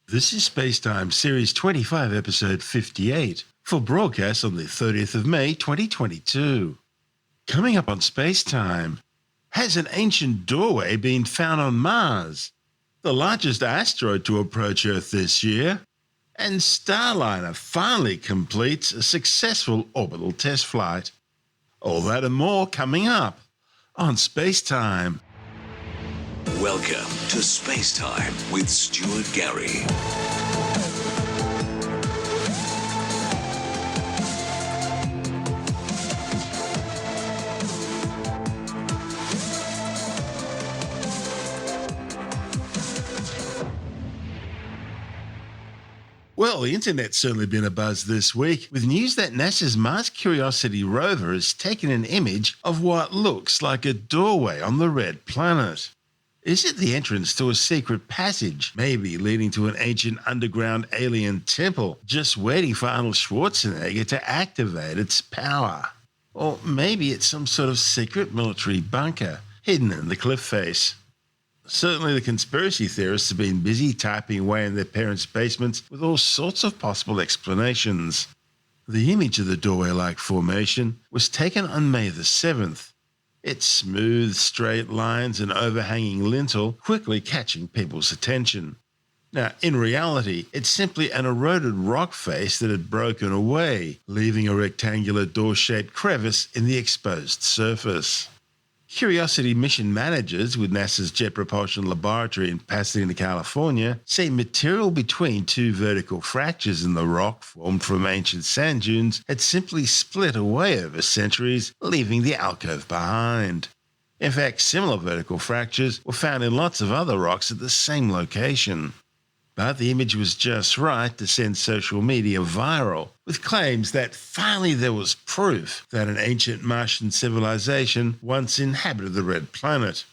This is SpaceTime Series 25, Episode 58, for broadcast on the 30th of May 2022. Coming up on SpaceTime, has an ancient doorway been found on Mars? The largest asteroid to approach Earth this year? And Starliner finally completes a successful orbital test flight. All that and more coming up on SpaceTime. Welcome to SpaceTime with Stuart Gary. Well, the internet's certainly been abuzz this week with news that NASA's Mars Curiosity rover has taken an image of what looks like a doorway on the red planet. Is it the entrance to a secret passage, maybe leading to an ancient underground alien temple, just waiting for Arnold Schwarzenegger to activate its power? Or maybe it's some sort of secret military bunker hidden in the cliff face. Certainly the conspiracy theorists have been busy typing away in their parents' basements with all sorts of possible explanations. The image of the doorway-like formation was taken on May the 7th. Its smooth, straight lines and overhanging lintel quickly catching people's attention. Now, in reality, it's simply an eroded rock face that had broken away, leaving a rectangular door-shaped crevice in the exposed surface. Curiosity mission managers with NASA's Jet Propulsion Laboratory in Pasadena, California, say material between two vertical fractures in the rock formed from ancient sand dunes had simply split away over centuries, leaving the alcove behind. In fact, similar vertical fractures were found in lots of other rocks at the same location. But the image was just right to send social media viral, with claims that finally there was proof that an ancient Martian civilization once inhabited the red planet.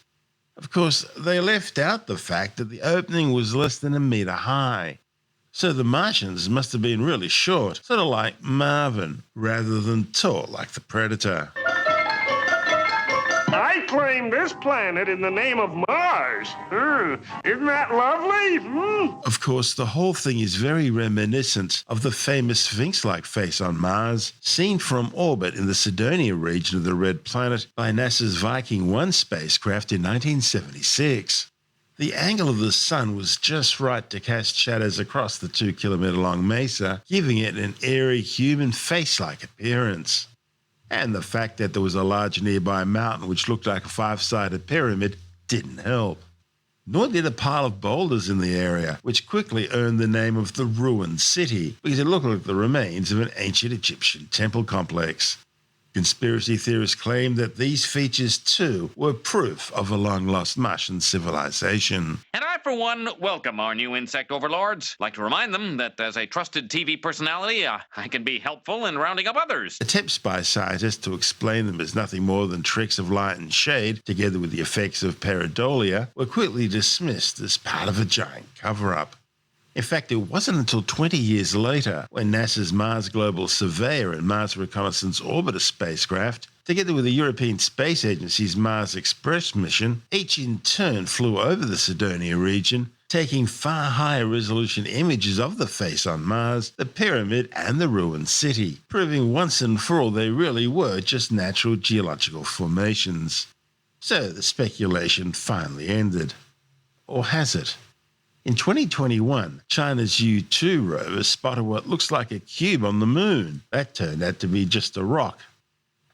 Of course, they left out the fact that the opening was less than a meter high. So the Martians must have been really short, sort of like Marvin, rather than tall like the Predator. I claim this planet in the name of Mars. Isn't that lovely? Of course, the whole thing is very reminiscent of the famous Sphinx-like face on Mars, seen from orbit in the Cydonia region of the Red Planet by NASA's Viking 1 spacecraft in 1976. The angle of the sun was just right to cast shadows across the 2-kilometer-long mesa, giving it an eerie human face-like appearance. And the fact that there was a large nearby mountain which looked like a 5-sided pyramid didn't help. Nor did a pile of boulders in the area, which quickly earned the name of the Ruined City, because it looked like the remains of an ancient Egyptian temple complex. Conspiracy theorists claim that these features, too, were proof of a long-lost Martian civilization. And I, for one, welcome our new insect overlords. Like to remind them that as a trusted TV personality, I can be helpful in rounding up others. Attempts by scientists to explain them as nothing more than tricks of light and shade, together with the effects of pareidolia, were quickly dismissed as part of a giant cover-up. In fact, it wasn't until 20 years later when NASA's Mars Global Surveyor and Mars Reconnaissance Orbiter spacecraft, together with the European Space Agency's Mars Express mission, each in turn flew over the Cydonia region, taking far higher resolution images of the face on Mars, the pyramid and the ruined city, proving once and for all they really were just natural geological formations. So the speculation finally ended. Or has it? In 2021, China's U-2 rover spotted what looks like a cube on the moon. That turned out to be just a rock.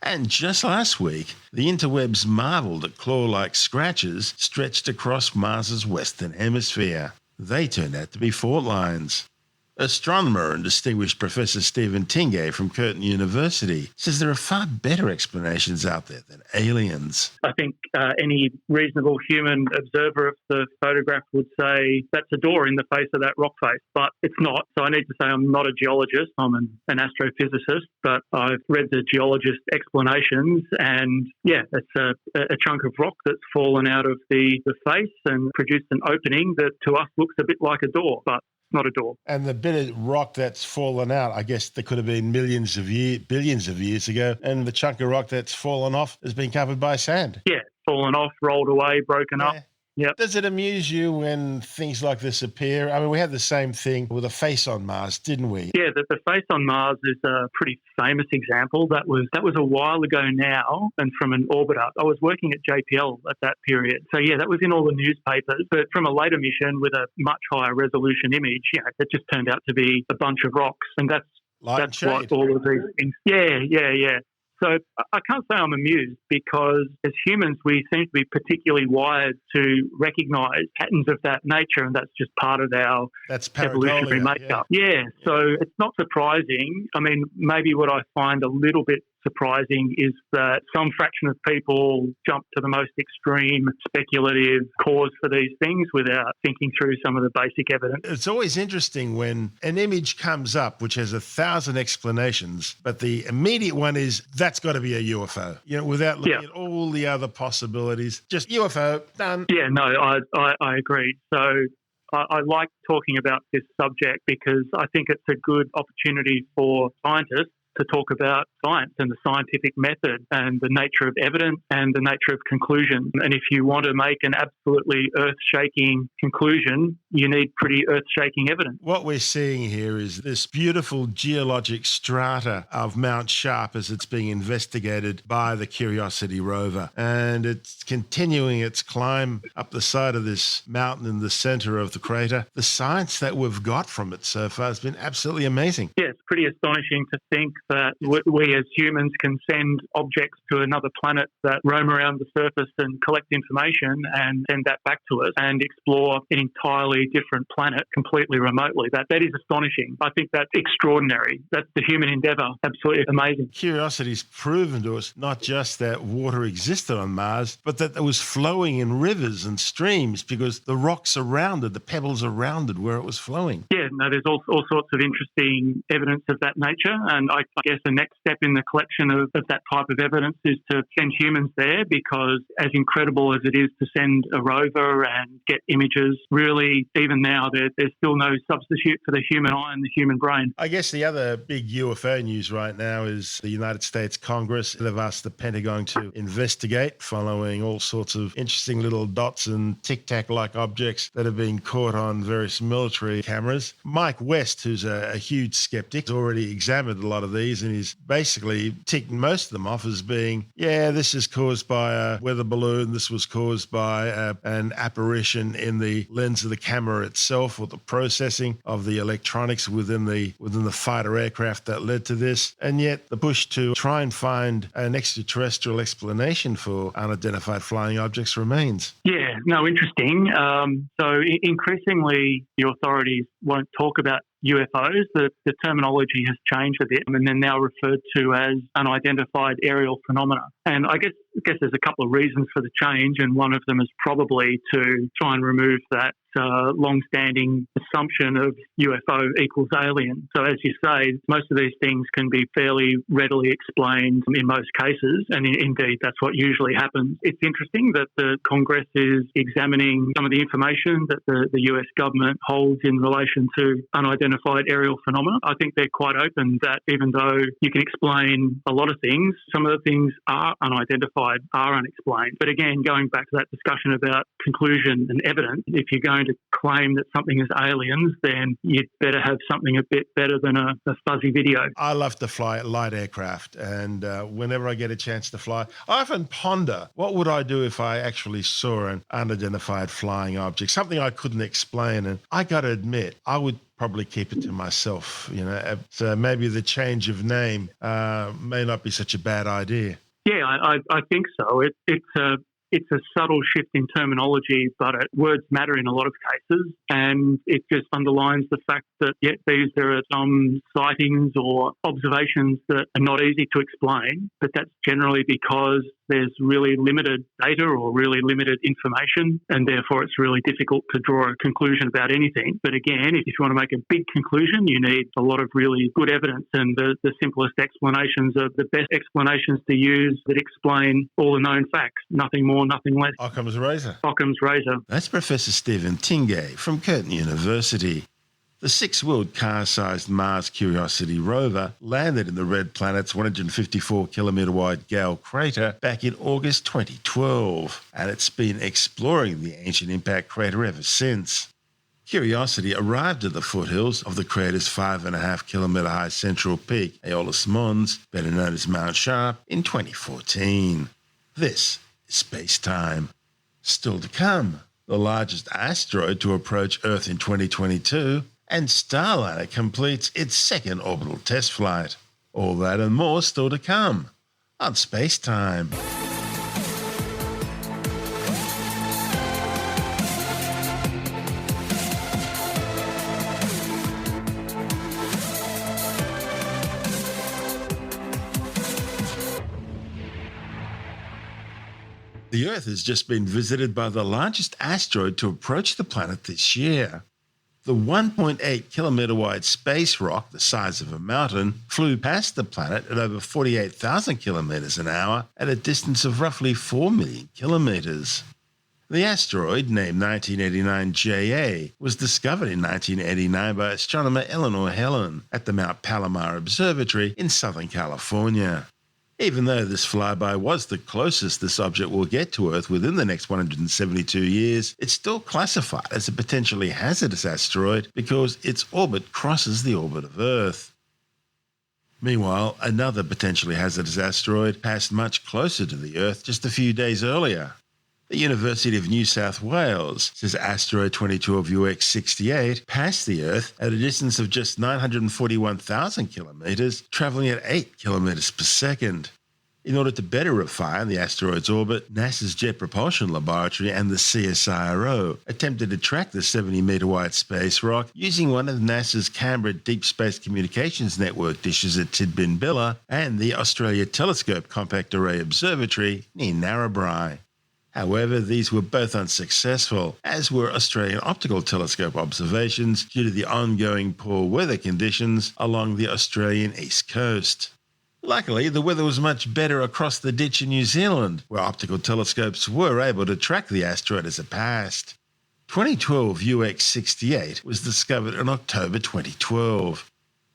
And just last week, the interwebs marveled at claw-like scratches stretched across Mars's western hemisphere. They turned out to be fault lines. Astronomer and distinguished Professor Stephen Tingay from Curtin University says there are far better explanations out there than aliens. I think any reasonable human observer of the photograph would say that's a door in the face of that rock face, but it's not. So I need to say I'm not a geologist, I'm an astrophysicist, but I've read the geologist explanations and yeah, it's a chunk of rock that's fallen out of the face and produced an opening that to us looks a bit like a door, but not a door. And the bit of rock that's fallen out, I guess there could have been billions of years ago, and the chunk of rock that's fallen off has been covered by sand. Yeah, fallen off, rolled away, broken up. Yep. Does it amuse you when things like this appear? I mean, we had the same thing with a face on Mars, didn't we? Yeah, the face on Mars is a pretty famous example. That was a while ago now, and from an orbiter. I was working at JPL at that period. So yeah, that was in all the newspapers. But from a later mission with a much higher resolution image, it just turned out to be a bunch of rocks. And that's what all of these things. Yeah. So I can't say I'm amused, because as humans, we seem to be particularly wired to recognise patterns of that nature, and that's just part of our evolutionary makeup. Yeah, so it's not surprising. I mean, maybe what I find a little bit surprising is that some fraction of people jump to the most extreme speculative cause for these things without thinking through some of the basic evidence. It's always interesting when an image comes up which has 1,000 explanations, but the immediate one is that's got to be a UFO, without looking at all the other possibilities. Just UFO, done. Yeah, no, I agree. So I like talking about this subject because I think it's a good opportunity for scientists to talk about science and the scientific method and the nature of evidence and the nature of conclusion. And if you want to make an absolutely earth-shaking conclusion, you need pretty earth-shaking evidence. What we're seeing here is this beautiful geologic strata of Mount Sharp as it's being investigated by the Curiosity rover. And it's continuing its climb up the side of this mountain in the center of the crater. The science that we've got from it so far has been absolutely amazing. Yeah, it's pretty astonishing to think that we as humans can send objects to another planet that roam around the surface and collect information and send that back to us and explore an entirely different planet completely remotely. That is astonishing. I think that's extraordinary. That's the human endeavour. Absolutely amazing. Curiosity's proven to us not just that water existed on Mars, but that it was flowing in rivers and streams because the rocks around it, the pebbles around it where it was flowing. Yeah, no, there's all sorts of interesting evidence of that nature, and I guess the next step in the collection of that type of evidence is to send humans there, because as incredible as it is to send a rover and get images, really, even now, there's still no substitute for the human eye and the human brain. I guess the other big UFO news right now is the United States Congress. They've asked the Pentagon to investigate following all sorts of interesting little dots and tic-tac-like objects that have been caught on various military cameras. Mike West, who's a huge skeptic, has already examined a lot of these, and he's basically ticked most of them off as being, this is caused by a weather balloon, this was caused by an apparition in the lens of the camera itself, or the processing of the electronics within the fighter aircraft that led to this. And yet the push to try and find an extraterrestrial explanation for unidentified flying objects remains. Yeah, no, interesting. So increasingly the authorities won't talk about UFOs. The terminology has changed a bit, and they're now referred to as unidentified aerial phenomena. And I guess there's a couple of reasons for the change, and one of them is probably to try and remove that long-standing assumption of UFO equals alien. So as you say, most of these things can be fairly readily explained in most cases, and indeed that's what usually happens. It's interesting that the Congress is examining some of the information that the US government holds in relation to unidentified aerial phenomena. I think they're quite open that even though you can explain a lot of things, some of the things are unidentified, are unexplained. But again, going back to that discussion about conclusion and evidence, if you're going to claim that something is aliens, then you'd better have something a bit better than a fuzzy video. I love to fly light aircraft, and whenever I get a chance to fly, I often ponder, what would I do if I actually saw an unidentified flying object, something I couldn't explain? And I got to admit, I would probably keep it to myself. So maybe the change of name may not be such a bad idea. Yeah, I think so. It's a subtle shift in terminology, but words matter in a lot of cases, and it just underlines the fact that there are some sightings or observations that are not easy to explain, but that's generally because there's really limited data or really limited information, and therefore it's really difficult to draw a conclusion about anything. But again, if you want to make a big conclusion, you need a lot of really good evidence, and the simplest explanations are the best explanations to use that explain all the known facts, nothing more, nothing less. Occam's razor. Occam's razor. That's Professor Stephen Tingay from Curtin University. The 6-wheeled car-sized Mars Curiosity rover landed in the red planet's 154-kilometre-wide Gale crater back in August 2012, and it's been exploring the ancient impact crater ever since. Curiosity arrived at the foothills of the crater's 5.5-kilometre-high central peak, Aeolus Mons, better known as Mount Sharp, in 2014. This is SpaceTime. Still to come, the largest asteroid to approach Earth in 2022, and Starliner completes its second orbital test flight. All that and more still to come on SpaceTime. The Earth has just been visited by the largest asteroid to approach the planet this year. The 1.8-kilometre-wide space rock, the size of a mountain, flew past the planet at over 48,000 kilometres an hour at a distance of roughly 4 million kilometres. The asteroid, named 1989 JA, was discovered in 1989 by astronomer Eleanor Helen at the Mount Palomar Observatory in Southern California. Even though this flyby was the closest this object will get to Earth within the next 172 years, it's still classified as a potentially hazardous asteroid because its orbit crosses the orbit of Earth. Meanwhile, another potentially hazardous asteroid passed much closer to the Earth just a few days earlier. The University of New South Wales says asteroid 2012 UX68 passed the Earth at a distance of just 941,000 kilometres, travelling at 8 kilometres per second. In order to better refine the asteroid's orbit, NASA's Jet Propulsion Laboratory and the CSIRO attempted to track the 70-metre-wide space rock using one of NASA's Canberra Deep Space Communications Network dishes at Tidbinbilla and the Australia Telescope Compact Array Observatory near Narrabri. However, these were both unsuccessful, as were Australian optical telescope observations due to the ongoing poor weather conditions along the Australian east coast. Luckily, the weather was much better across the ditch in New Zealand, where optical telescopes were able to track the asteroid as it passed. 2012 UX68 was discovered in October 2012.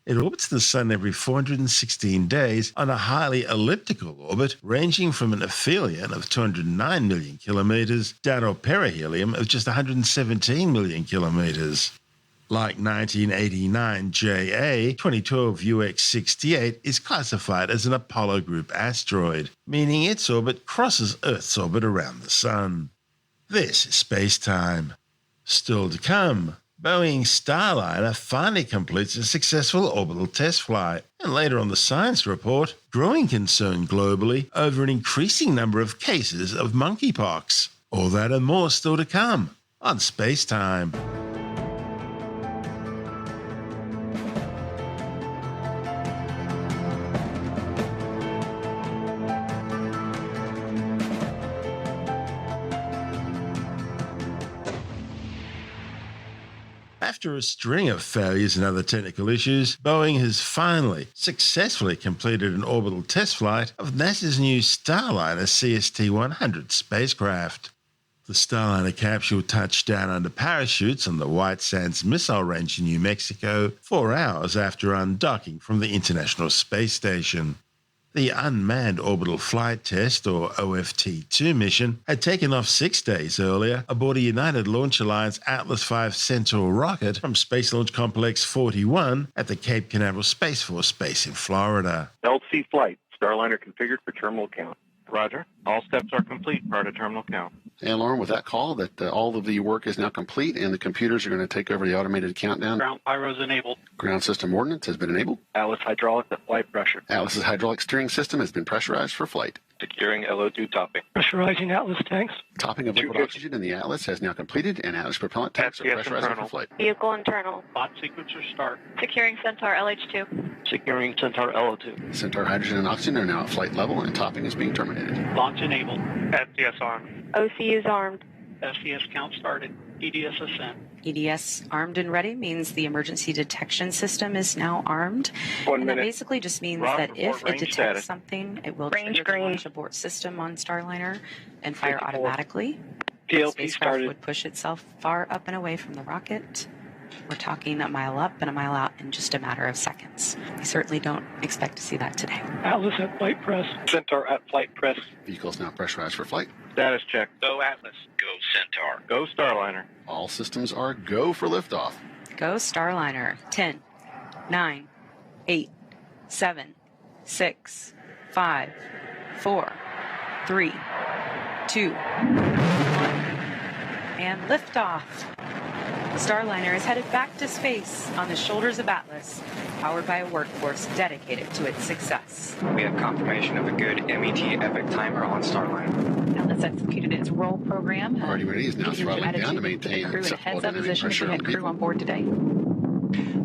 It orbits the Sun every 416 days on a highly elliptical orbit ranging from an aphelion of 209 million kilometres down to a perihelion of just 117 million kilometres. Like 1989 JA, 2012 UX68 is classified as an Apollo Group asteroid, meaning its orbit crosses Earth's orbit around the Sun. This is SpaceTime. Still to come, Boeing's Starliner finally completes a successful orbital test flight, and later on the Science Report, growing concern globally over an increasing number of cases of monkeypox. All that and more still to come on SpaceTime. After a string of failures and other technical issues, Boeing has finally successfully completed an orbital test flight of NASA's new Starliner CST-100 spacecraft. The Starliner capsule touched down under parachutes on the White Sands Missile Range in New Mexico 4 hours after undocking from the International Space Station. The Unmanned Orbital Flight Test, or OFT-2 mission, had taken off 6 days earlier aboard a United Launch Alliance Atlas V Centaur rocket from Space Launch Complex 41 at the Cape Canaveral Space Force Base in Florida. LC flight, Starliner configured for terminal count. Roger. All steps are complete prior to terminal count. And Lauren, with that call, that all of the work is now complete and the computers are going to take over the automated countdown. Ground pyros enabled. Ground system ordnance has been enabled. Atlas hydraulics at flight pressure. Atlas's hydraulic steering system has been pressurized for flight. Securing LO2 topping. Pressurizing Atlas tanks. Topping of liquid oxygen in the Atlas has now completed, and Atlas propellant tanks are FPS pressurized internal. for flight. Vehicle internal. Bot sequencer start. Securing Centaur LH2. Securing Centaur LO2. Centaur hydrogen and oxygen are now at flight level, and topping is being terminated. Launch enabled. STS armed. OCUs armed. SES count started. EDS ascent. EDS armed and ready means the emergency detection system is now armed. 1 And that minute. basically just means Rob, that if report it range detects status. something, it will Range trigger the green. launch abort system on Starliner and fire 54. automatically. The PLP spacecraft started. would push itself far up and away from the rocket. We're talking a mile up and a mile out in just a matter of seconds. We certainly don't expect to see that today. Atlas at flight press. Centaur at flight press. Vehicle's now pressurized for flight. Status check. Go Atlas. Go Centaur. Go Starliner. All systems are go for liftoff. Go Starliner. 10, 9, 8, 7, 6, 5, 4, 3, 2, 1. And liftoff. Starliner is headed back to space on the shoulders of Atlas, powered by a workforce dedicated to its success. We have confirmation of a good MET epic timer on Starliner. Atlas executed its roll program. Party ready is now throttling down to maintain crew in a acceptable heads-up dynamic position pressure to on get the crew on board today.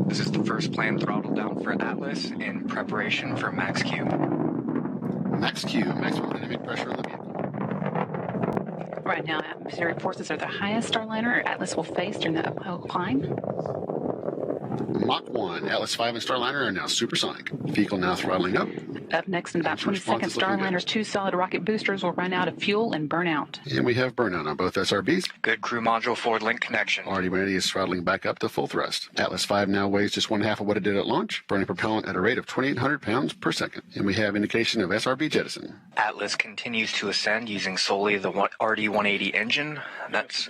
This is the first planned throttle down for Atlas in preparation for Max Q. Max Q, maximum dynamic pressure on the vehicle. Right now, atmospheric forces are the highest Starliner Atlas will face during the uphill climb. Mach 1, Atlas 5 and Starliner are now supersonic. Vehicle now throttling up. Up next in about Engine 20 response seconds, is looking Starliner's two solid rocket boosters will run out of fuel and burn out. And we have burnout on both SRBs. Good crew module forward link connection. Already ready is throttling back up to full thrust. Atlas 5 now weighs just 1/2 of what it did at launch, burning propellant at a rate of 2,800 pounds per second. And we have indication of SRB jettison. Atlas continues to ascend using solely the RD-180 engine. That's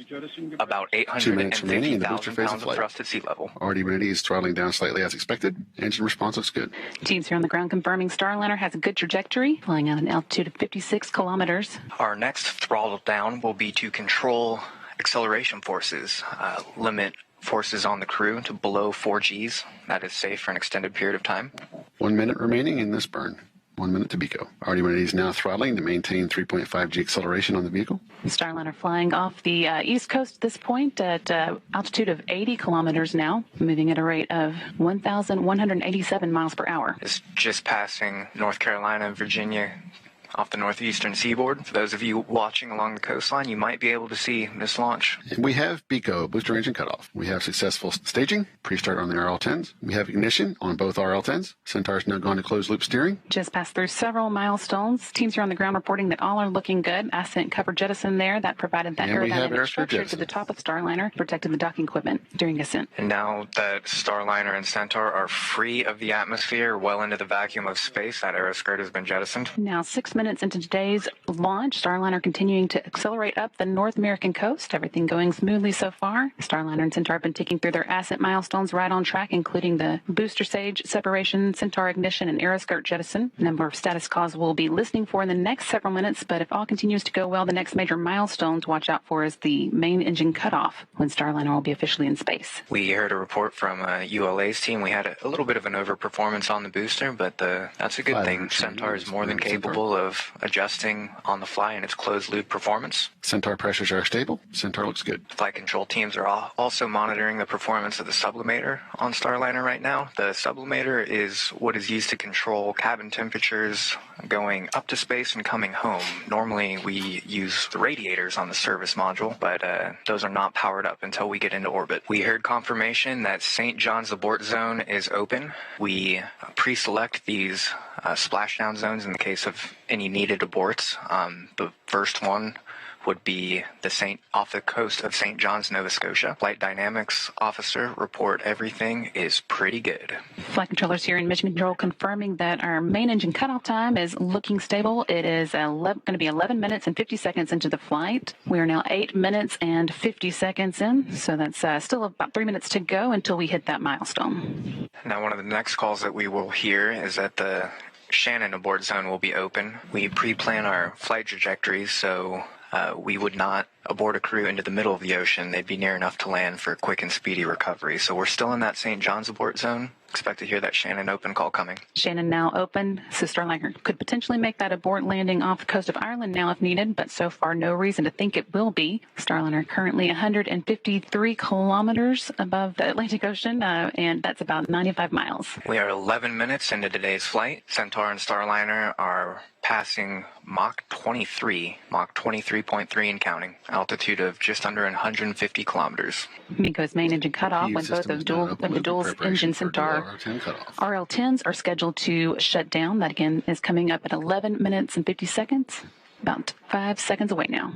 about 2 minutes remaining in the booster 850,000 phase of pounds of flight. thrust at sea level. Already ready is throttling down slightly as expected. Engine response looks good. Teams here on the ground confirming Starliner has a good trajectory, flying at an altitude of 56 kilometers. Our next throttle down will be to control acceleration forces, limit forces on the crew to below 4 Gs. That is safe for an extended period of time. 1 minute remaining in this burn. 1 minute to BECO. Already ready is now throttling to maintain 3.5 G acceleration on the vehicle. Starliner flying off the east coast at this point at altitude of 80 kilometers now, moving at a rate of 1,187 miles per hour. It's just passing North Carolina and Virginia off the northeastern seaboard. For those of you watching along the coastline, you might be able to see this launch. And we have BECO, booster engine cutoff. We have successful staging, pre-start on the RL-10s. We have ignition on both RL-10s. Centaur's now gone to closed loop steering. Just passed through several milestones. Teams here on the ground reporting that all are looking good. Ascent cover jettison there. That provided that And we have aerodynamic airstrip structure jettison to the top of Starliner, protected the docking equipment during ascent. And now that Starliner and Centaur are free of the atmosphere, well into the vacuum of space, that aeroskirt has been jettisoned. Now 6 minutes into today's launch, Starliner continuing to accelerate up the North American coast. Everything going smoothly so far. Starliner and Centaur have been ticking through their ascent milestones right on track, including the booster stage separation, Centaur ignition, and aeroskirt jettison. A number of status calls we'll be listening for in the next several minutes, but if all continues to go well, the next major milestone to watch out for is the main engine cutoff, when Starliner will be officially in space. We heard a report from ULA's team. We had a little bit of an overperformance on the booster, but that's a good thing. Centaur is more than capable of adjusting on the fly in its closed loop performance. Centaur pressures are stable. Centaur looks good. Flight control teams are also monitoring the performance of the sublimator on Starliner right now. The sublimator is what is used to control cabin temperatures going up to space and coming home. Normally we use the radiators on the service module, but those are not powered up until we get into orbit. We heard confirmation that St. John's abort zone is open. We pre-select these splashdown zones in the case of any needed aborts. The first one would be off the coast of St. John's, Nova Scotia. Flight dynamics officer report everything is pretty good. Flight controllers here in Mission Control confirming that our main engine cutoff time is looking stable. It is going to be 11 minutes and 50 seconds into the flight. We are now 8 minutes and 50 seconds in, so that's still about 3 minutes to go until we hit that milestone. Now, one of the next calls that we will hear is that the Shannon abort zone will be open. We pre-plan our flight trajectories, so we would not abort a crew into the middle of the ocean. They'd be near enough to land for quick and speedy recovery. So we're still in that St. John's abort zone. Expect to hear that Shannon open call coming. Shannon now open, so Starliner could potentially make that abort landing off the coast of Ireland now if needed, but so far no reason to think it will be. Starliner currently 153 kilometers above the Atlantic Ocean, and that's about 95 miles. We are 11 minutes into today's flight. Centaur and Starliner are passing Mach 23, Mach 23.3 and counting, altitude of just under 150 kilometers. MECO's main engine cutoff when both of the dual engine Centaur RL-10s are scheduled to shut down. That again is coming up at 11 minutes and 50 seconds. About 5 seconds away now.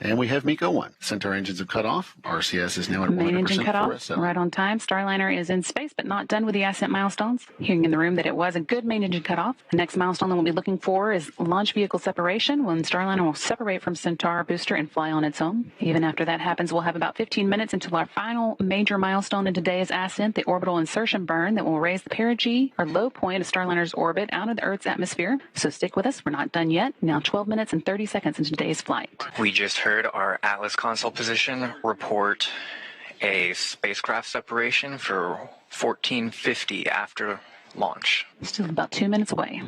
And we have MECO 1. Centaur engines have cut off. RCS is now at 100% Main engine cut for off, S7. right on time. Starliner is in space, but not done with the ascent milestones. Hearing in the room that it was a good main engine cut off. The next milestone that we'll be looking for is launch vehicle separation, when Starliner will separate from Centaur booster and fly on its own. Even after that happens, we'll have about 15 minutes until our final major milestone in today's ascent, the orbital insertion burn that will raise the perigee, or low point of Starliner's orbit, out of the Earth's atmosphere. So stick with us. We're not done yet. Now 12 minutes and 30 seconds into today's flight. We just heard our Atlas console position report a spacecraft separation for 1450 after launch. Still about 2 minutes away.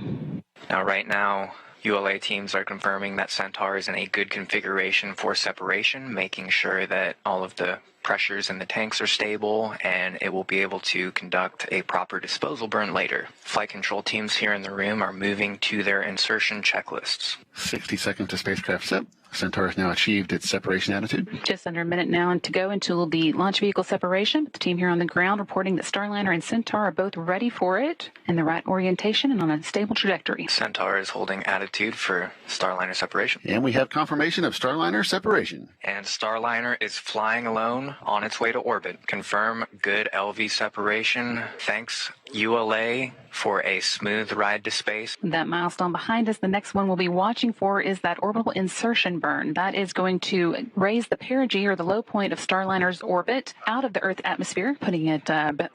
Now, right now, ULA teams are confirming that Centaur is in a good configuration for separation, making sure that all of the pressures in the tanks are stable and it will be able to conduct a proper disposal burn later. Flight control teams here in the room are moving to their insertion checklists. 60 seconds to spacecraft sep. Centaur has now achieved its separation attitude. Just under a minute now to go until the launch vehicle separation. The team here on the ground reporting that Starliner and Centaur are both ready for it in the right orientation and on a stable trajectory. Centaur is holding attitude for Starliner separation. And we have confirmation of Starliner separation. And Starliner is flying alone on its way to orbit. Confirm good LV separation. Thanks, ULA, for a smooth ride to space. That milestone behind us, the next one we'll be watching for is that orbital insertion burn. That is going to raise the perigee, or the low point of Starliner's orbit, out of the Earth atmosphere, putting it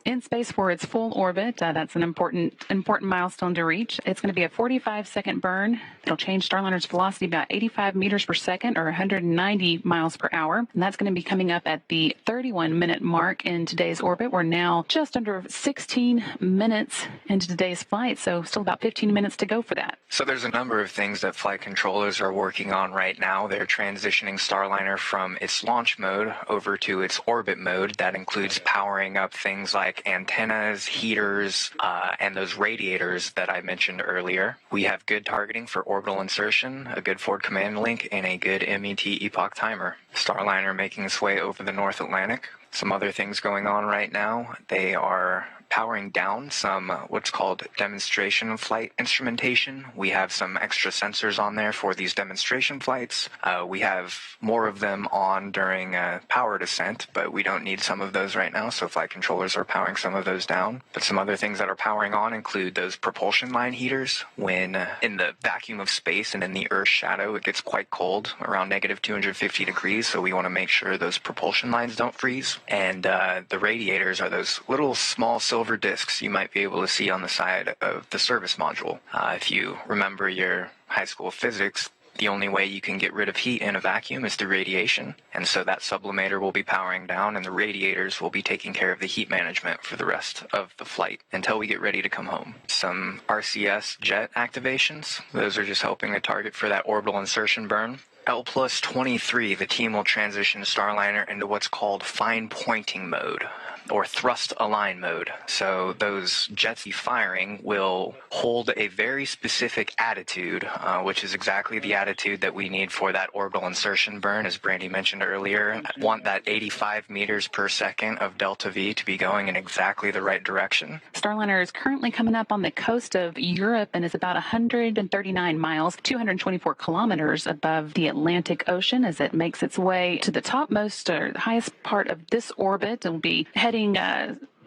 in space for its full orbit. That's an important milestone to reach. It's going to be a 45-second burn. It'll change Starliner's velocity about 85 meters per second, or 190 miles per hour. And that's going to be coming up at the 31-minute mark in today's orbit. We're now just under 16 minutes into today's flight, so still about 15 minutes to go for that. So there's a number of things that flight controllers are working on right now. They're transitioning Starliner from its launch mode over to its orbit mode. That includes powering up things like antennas, heaters, and those radiators that I mentioned earlier. We have good targeting for orbital insertion, a good forward command link, and a good MET epoch timer. Starliner making its way over the North Atlantic. Some other things going on right now. They are powering down some what's called demonstration flight instrumentation. We have some extra sensors on there for these demonstration flights. We have more of them on during power descent, but we don't need some of those right now, so flight controllers are powering some of those down. But some other things that are powering on include those propulsion line heaters. When in the vacuum of space and in the Earth's shadow, it gets quite cold, around negative 250 degrees, so we want to make sure those propulsion lines don't freeze. And the radiators are those little small silver discs you might be able to see on the side of the service module. If you remember your high school physics, the only way you can get rid of heat in a vacuum is through radiation. And so that sublimator will be powering down, and the radiators will be taking care of the heat management for the rest of the flight until we get ready to come home. Some RCS jet activations. Those are just helping the target for that orbital insertion burn. L plus 23, the team will transition Starliner into what's called fine pointing mode, or thrust align mode. So those jets firing will hold a very specific attitude, which is exactly the attitude that we need for that orbital insertion burn, as Brandy mentioned earlier. I want that 85 meters per second of delta V to be going in exactly the right direction. Starliner is currently coming up on the coast of Europe and is about 139 miles, 224 kilometers above the Atlantic Ocean as it makes its way to the topmost or highest part of this orbit. It will be heading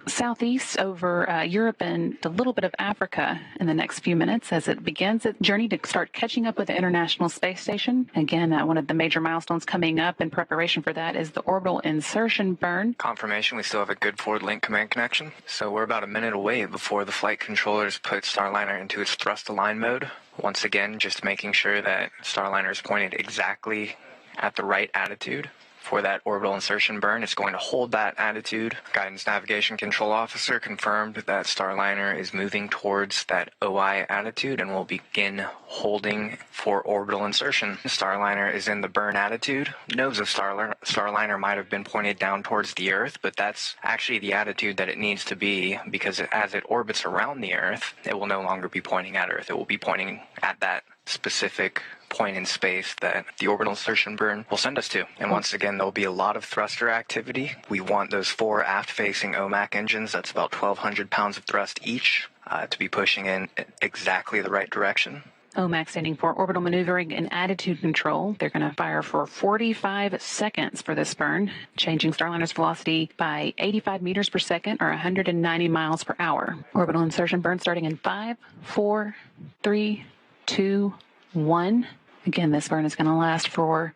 southeast over Europe and a little bit of Africa in the next few minutes as it begins its journey to start catching up with the International Space Station. Again, one of the major milestones coming up in preparation for that is the orbital insertion burn. Confirmation, we still have a good forward link command connection. So we're about a minute away before the flight controllers put Starliner into its thrust align mode. Once again, just making sure that Starliner is pointed exactly at the right attitude for that orbital insertion burn. It's going to hold that attitude. Guidance Navigation Control Officer confirmed that Starliner is moving towards that OI attitude and will begin holding for orbital insertion. Starliner is in the burn attitude. Nose of Starliner might have been pointed down towards the Earth, but that's actually the attitude that it needs to be, because as it orbits around the Earth, it will no longer be pointing at Earth. It will be pointing at that specific point in space that the orbital insertion burn will send us to. And once again, there'll be a lot of thruster activity. We want those 4 aft-facing OMAC engines, that's about 1,200 pounds of thrust each, to be pushing in exactly the right direction. OMAC standing for Orbital Maneuvering and Attitude Control. They're going to fire for 45 seconds for this burn, changing Starliner's velocity by 85 meters per second or 190 miles per hour. Orbital insertion burn starting in 5, 4, 3, 2, 1. Again, this burn is going to last for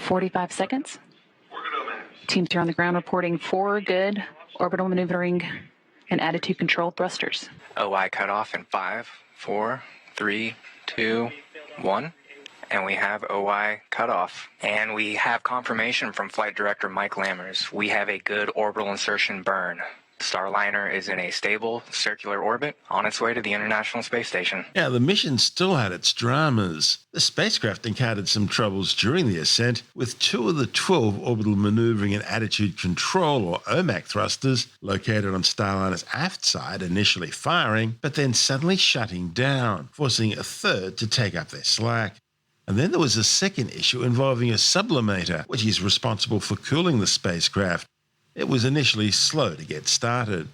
45 seconds. Teams here on the ground reporting 4 good orbital maneuvering and attitude control thrusters. OI cutoff in 5, 4, 3, 2, 1. And we have OI cutoff. And we have confirmation from Flight Director Mike Lammers. We have a good orbital insertion burn. Starliner is in a stable circular orbit on its way to the International Space Station. Now, the mission still had its dramas. The spacecraft encountered some troubles during the ascent, with 2 of the 12 orbital maneuvering and attitude control, or OMAC thrusters, located on Starliner's aft side, initially firing, but then suddenly shutting down, forcing a third to take up their slack. And then there was a second issue involving a sublimator, which is responsible for cooling the spacecraft. It was initially slow to get started.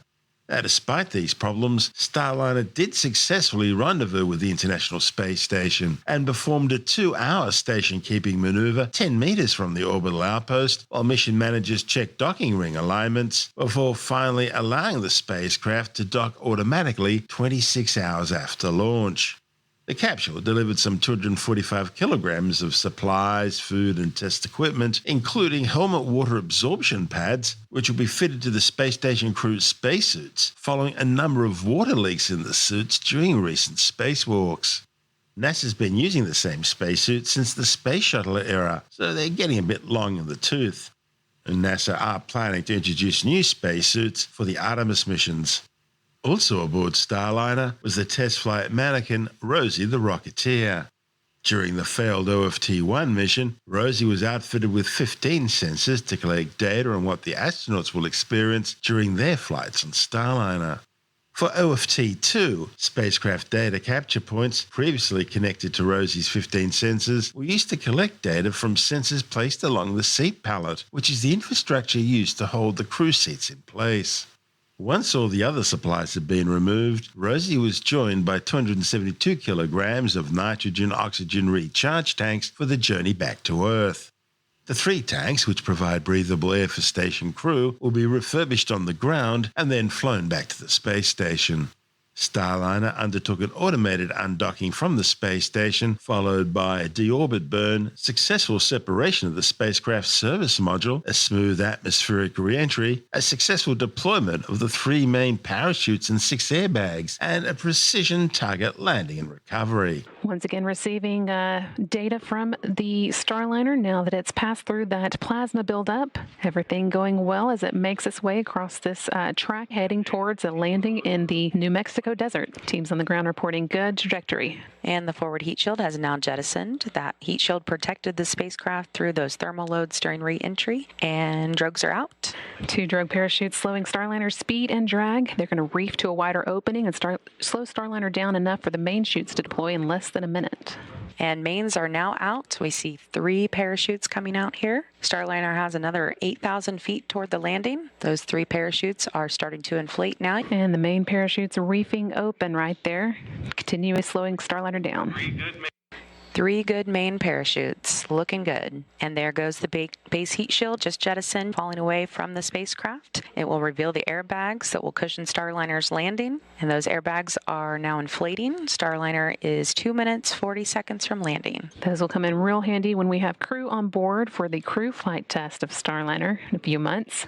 Now, despite these problems, Starliner did successfully rendezvous with the International Space Station and performed a 2-hour station-keeping maneuver 10 meters from the orbital outpost, while mission managers checked docking ring alignments before finally allowing the spacecraft to dock automatically 26 hours after launch. The capsule delivered some 245 kilograms of supplies, food, and test equipment, including helmet water absorption pads, which will be fitted to the space station crew's spacesuits, following a number of water leaks in the suits during recent spacewalks. NASA's been using the same spacesuit since the space shuttle era, so they're getting a bit long in the tooth. And NASA are planning to introduce new spacesuits for the Artemis missions. Also aboard Starliner was the test flight mannequin Rosie the Rocketeer. During the failed OFT-1 mission, Rosie was outfitted with 15 sensors to collect data on what the astronauts will experience during their flights on Starliner. For OFT-2, spacecraft data capture points previously connected to Rosie's 15 sensors were used to collect data from sensors placed along the seat pallet, which is the infrastructure used to hold the crew seats in place. Once all the other supplies had been removed, Rosie was joined by 272 kilograms of nitrogen-oxygen recharge tanks for the journey back to Earth. The 3 tanks, which provide breathable air for station crew, will be refurbished on the ground and then flown back to the space station. Starliner undertook an automated undocking from the space station, followed by a deorbit burn, successful separation of the spacecraft service module, a smooth atmospheric re-entry, a successful deployment of the 3 main parachutes and 6 airbags, and a precision target landing and recovery. Once again, receiving data from the Starliner now that it's passed through that plasma buildup. Everything going well as it makes its way across this track heading towards a landing in the New Mexico desert. Teams on the ground reporting good trajectory. And the forward heat shield has now jettisoned. That heat shield protected the spacecraft through those thermal loads during re-entry, and drogues are out. 2 drogue parachutes slowing Starliner's speed and drag. They're going to reef to a wider opening and slow Starliner down enough for the main chutes to deploy in less than a minute. And mains are now out. We see 3 parachutes coming out here. Starliner has another 8,000 feet toward the landing. Those 3 parachutes are starting to inflate now. And the main parachute's reefing open right there, continually slowing Starliner down. 3 good main parachutes, looking good. And there goes the base heat shield, just jettisoned, falling away from the spacecraft. It will reveal the airbags that will cushion Starliner's landing. And those airbags are now inflating. Starliner is 2 minutes, 40 seconds from landing. Those will come in real handy when we have crew on board for the crew flight test of Starliner in a few months.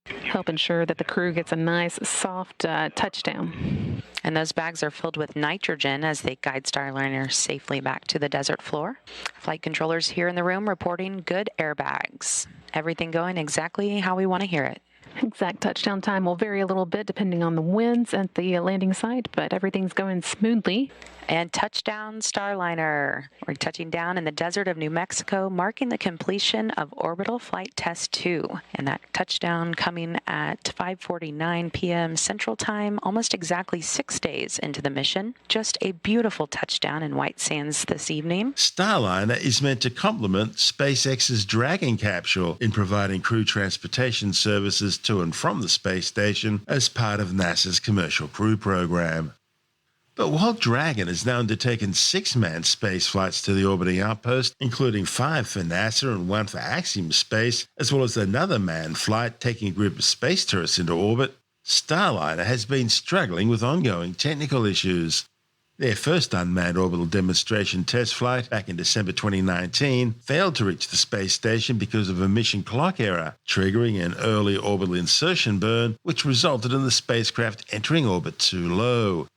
Help ensure that the crew gets a nice, soft touchdown. And those bags are filled with nitrogen as they guide Starliner safely back to the desert floor. Flight controllers here in the room reporting good airbags. Everything going exactly how we want to hear it. Exact touchdown time will vary a little bit depending on the winds at the landing site, but everything's going smoothly. And touchdown Starliner. We're touching down in the desert of New Mexico, marking the completion of Orbital Flight Test 2. And that touchdown coming at 5:49 p.m. Central Time, almost exactly 6 days into the mission. Just a beautiful touchdown in White Sands this evening. Starliner is meant to complement SpaceX's Dragon capsule in providing crew transportation services to and from the space station as part of NASA's commercial crew program. But while Dragon has now undertaken 6 manned space flights to the orbiting outpost, including 5 for NASA and 1 for Axiom Space, as well as another manned flight taking a group of space tourists into orbit, Starliner has been struggling with ongoing technical issues. Their first unmanned orbital demonstration test flight back in December 2019 failed to reach the space station because of a mission clock error, triggering an early orbital insertion burn, which resulted in the spacecraft entering orbit too low.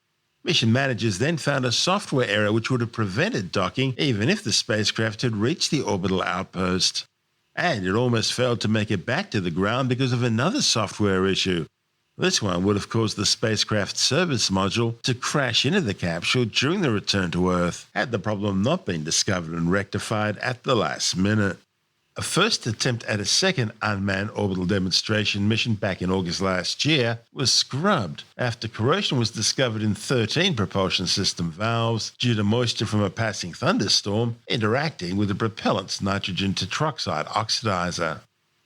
Mission managers then found a software error which would have prevented docking even if the spacecraft had reached the orbital outpost. And it almost failed to make it back to the ground because of another software issue. This one would have caused the spacecraft service module to crash into the capsule during the return to Earth, had the problem not been discovered and rectified at the last minute. A first attempt at a second unmanned orbital demonstration mission back in August last year was scrubbed after corrosion was discovered in 13 propulsion system valves due to moisture from a passing thunderstorm interacting with the propellant's nitrogen tetroxide oxidizer.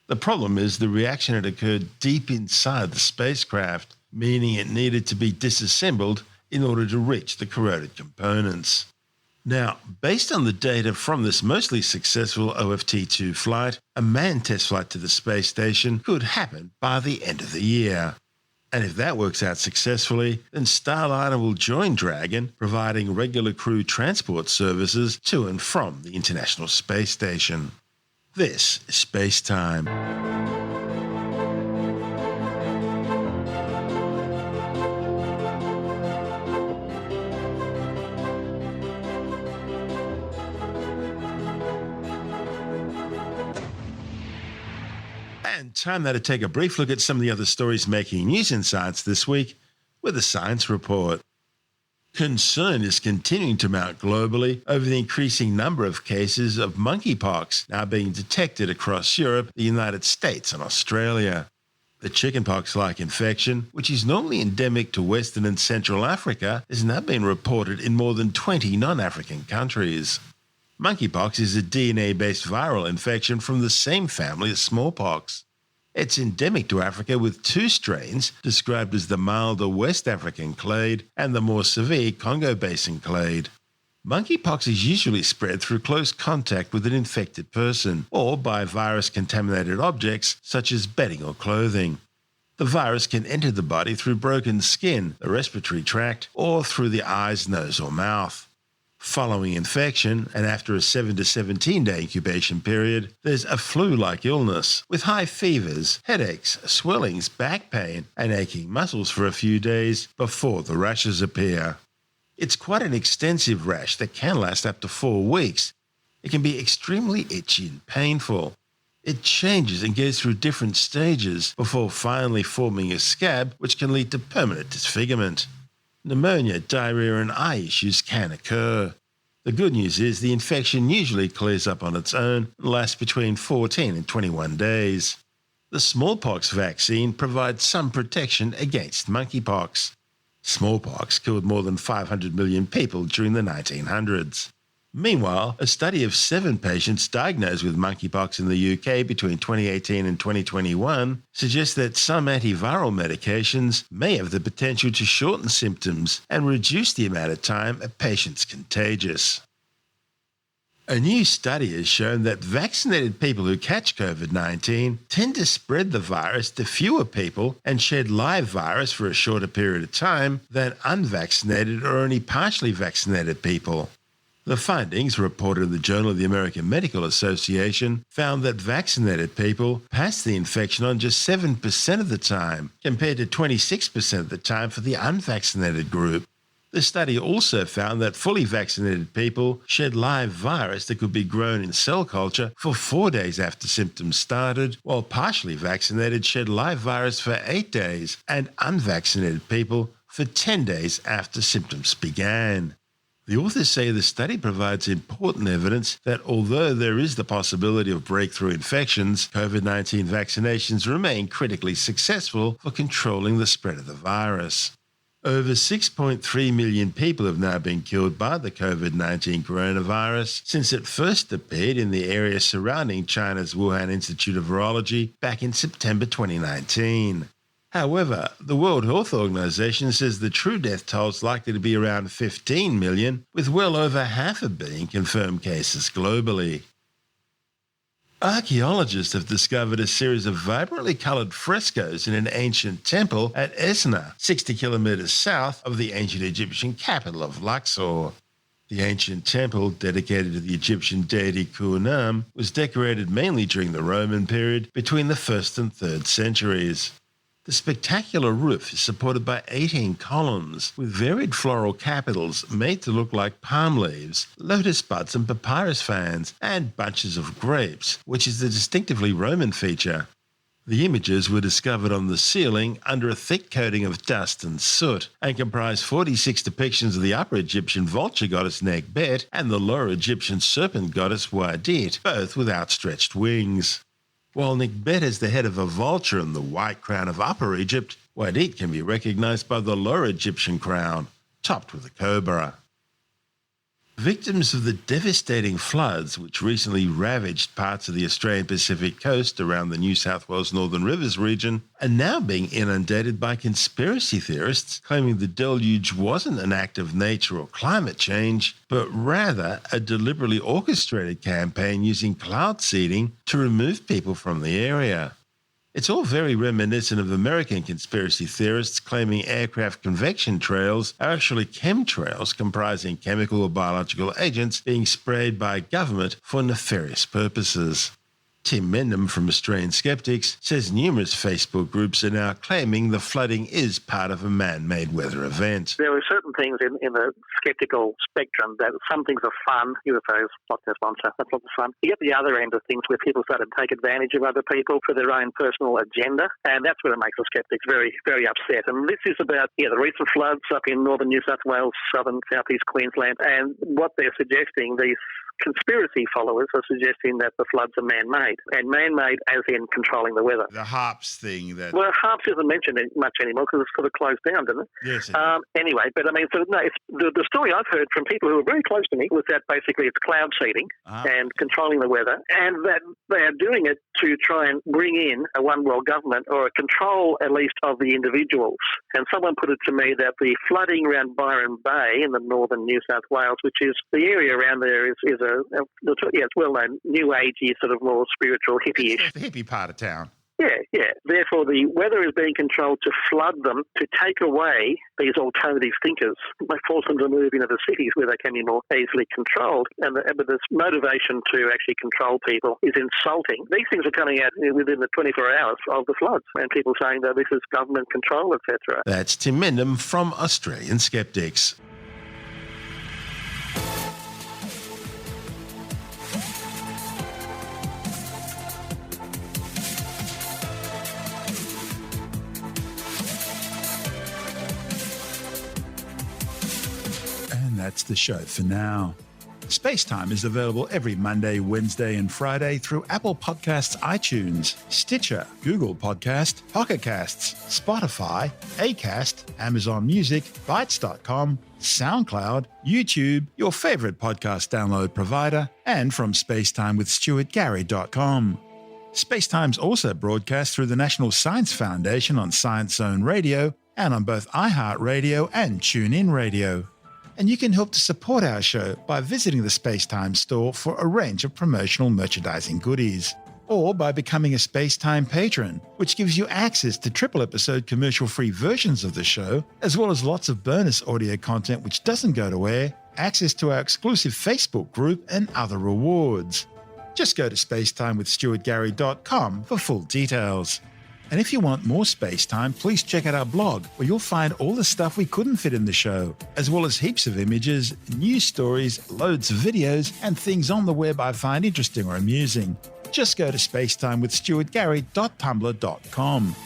The problem is the reaction had occurred deep inside the spacecraft, meaning it needed to be disassembled in order to reach the corroded components. Now, based on the data from this mostly successful OFT-2 flight, a manned test flight to the space station could happen by the end of the year. And if that works out successfully, then Starliner will join Dragon, providing regular crew transport services to and from the International Space Station. This is SpaceTime. And time now to take a brief look at some of the other stories making news in science this week with a science report. Concern is continuing to mount globally over the increasing number of cases of monkeypox now being detected across Europe, the United States, and Australia. The chickenpox-like infection, which is normally endemic to Western and Central Africa, has now been reported in more than 20 non-African countries. Monkeypox is a DNA-based viral infection from the same family as smallpox. It's endemic to Africa with 2 strains described as the milder West African clade and the more severe Congo Basin clade. Monkeypox is usually spread through close contact with an infected person or by virus-contaminated objects such as bedding or clothing. The virus can enter the body through broken skin, the respiratory tract, or through the eyes, nose, or mouth. Following infection, and after a 7 to 17-day incubation period, there's a flu-like illness with high fevers, headaches, swellings, back pain, and aching muscles for a few days before the rashes appear. It's quite an extensive rash that can last up to 4 weeks. It can be extremely itchy and painful. It changes and goes through different stages before finally forming a scab, which can lead to permanent disfigurement. Pneumonia, diarrhea, and eye issues can occur. The good news is the infection usually clears up on its own and lasts between 14 and 21 days. The smallpox vaccine provides some protection against monkeypox. Smallpox killed more than 500 million people during the 1900s. Meanwhile, a study of 7 patients diagnosed with monkeypox in the UK between 2018 and 2021 suggests that some antiviral medications may have the potential to shorten symptoms and reduce the amount of time a patient's contagious. A new study has shown that vaccinated people who catch COVID-19 tend to spread the virus to fewer people and shed live virus for a shorter period of time than unvaccinated or only partially vaccinated people. The findings, reported in the Journal of the American Medical Association, found that vaccinated people passed the infection on just 7% of the time, compared to 26% of the time for the unvaccinated group. The study also found that fully vaccinated people shed live virus that could be grown in cell culture for 4 days after symptoms started, while partially vaccinated shed live virus for 8 days, and unvaccinated people for 10 days after symptoms began. The authors say the study provides important evidence that although there is the possibility of breakthrough infections, COVID-19 vaccinations remain critically successful for controlling the spread of the virus. Over 6.3 million people have now been killed by the COVID-19 coronavirus since it first appeared in the area surrounding China's Wuhan Institute of Virology back in September 2019. However, the World Health Organization says the true death toll is likely to be around 15 million, with well over 500 million confirmed cases globally. Archaeologists have discovered a series of vibrantly coloured frescoes in an ancient temple at Esna, 60 kilometres south of the ancient Egyptian capital of Luxor. The ancient temple, dedicated to the Egyptian deity Khnum, was decorated mainly during the Roman period between the 1st and 3rd centuries. The spectacular roof is supported by 18 columns with varied floral capitals made to look like palm leaves, lotus buds and papyrus fans, and bunches of grapes, which is a distinctively Roman feature. The images were discovered on the ceiling under a thick coating of dust and soot and comprise 46 depictions of the Upper Egyptian vulture goddess Nekhbet and the Lower Egyptian serpent goddess Wadit, both with outstretched wings. While Nekhbet is the head of a vulture and the white crown of Upper Egypt, Wadit can be recognised by the Lower Egyptian crown, topped with a cobra. Victims of the devastating floods which recently ravaged parts of the Australian Pacific coast around the New South Wales Northern Rivers region are now being inundated by conspiracy theorists claiming the deluge wasn't an act of nature or climate change, but rather a deliberately orchestrated campaign using cloud seeding to remove people from the area. It's all very reminiscent of American conspiracy theorists claiming aircraft convection trails are actually chemtrails comprising chemical or biological agents being sprayed by government for nefarious purposes. Tim Mendham from Australian Skeptics says numerous Facebook groups are now claiming the flooding is part of a man-made weather event. There are certain things in the sceptical spectrum that some things are fun. UFOs, not their sponsor, that's not the fun. You get the other end of things where people start to take advantage of other people for their own personal agenda, and that's what it makes the skeptics very, very upset. And this is about the recent floods up in northern New South Wales, southern, southeast Queensland, and what they're suggesting, these conspiracy followers are suggesting that the floods are man-made, and man-made as in controlling the weather. The HARPS thing that... Well, HARPS isn't mentioned much anymore because it's sort of closed down, didn't it? Yes. Anyway, but I mean, so, no, it's, the story I've heard from people who are very close to me was that basically it's cloud seeding and controlling the weather, and that they are doing it to try and bring in a one-world government or a control, at least, of the individuals. And someone put it to me that the flooding around Byron Bay in the northern New South Wales, which is the area around there, is it's well-known, new agey, sort of more spiritual, hippie-ish. It's the hippie part of town. Yeah. Therefore, the weather is being controlled to flood them, to take away these alternative thinkers. They force them to move into the cities where they can be more easily controlled. But this motivation to actually control people is insulting. These things are coming out within the 24 hours of the floods, and people saying that this is government control, etc. That's Tim Mendham from Australian Skeptics. That's the show for now. SpaceTime is available every Monday, Wednesday and Friday through Apple Podcasts, iTunes, Stitcher, Google Podcast, Pocket Casts, Spotify, Acast, Amazon Music, Bytes.com, SoundCloud, YouTube, your favourite podcast download provider, and from spacetimewithstuartgary.com. SpaceTime's also broadcast through the National Science Foundation on Science Zone Radio and on both iHeartRadio and TuneIn Radio. And you can help to support our show by visiting the SpaceTime store for a range of promotional merchandising goodies, or by becoming a SpaceTime patron, which gives you access to triple-episode commercial-free versions of the show, as well as lots of bonus audio content which doesn't go to air, access to our exclusive Facebook group, and other rewards. Just go to spacetimewithstuartgary.com for full details. And if you want more SpaceTime, please check out our blog, where you'll find all the stuff we couldn't fit in the show, as well as heaps of images, news stories, loads of videos, and things on the web I find interesting or amusing. Just go to spacetimewithstuartgary.tumblr.com.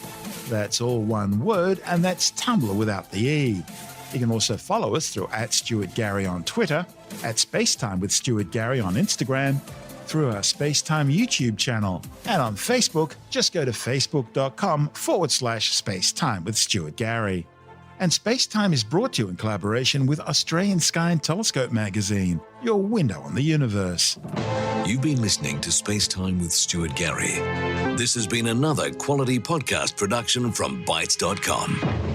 That's all one word, and that's Tumblr without the E. You can also follow us through @StuartGary on Twitter, @SpaceTimeWithStuartGary on Instagram, through our SpaceTime YouTube channel, and on Facebook, just go to facebook.com/SpaceTime with Stuart Gary. And SpaceTime is brought to you in collaboration with Australian Sky and Telescope magazine, your window on the universe. You've been listening to SpaceTime with Stuart Gary. This has been another quality podcast production from Bytes.com.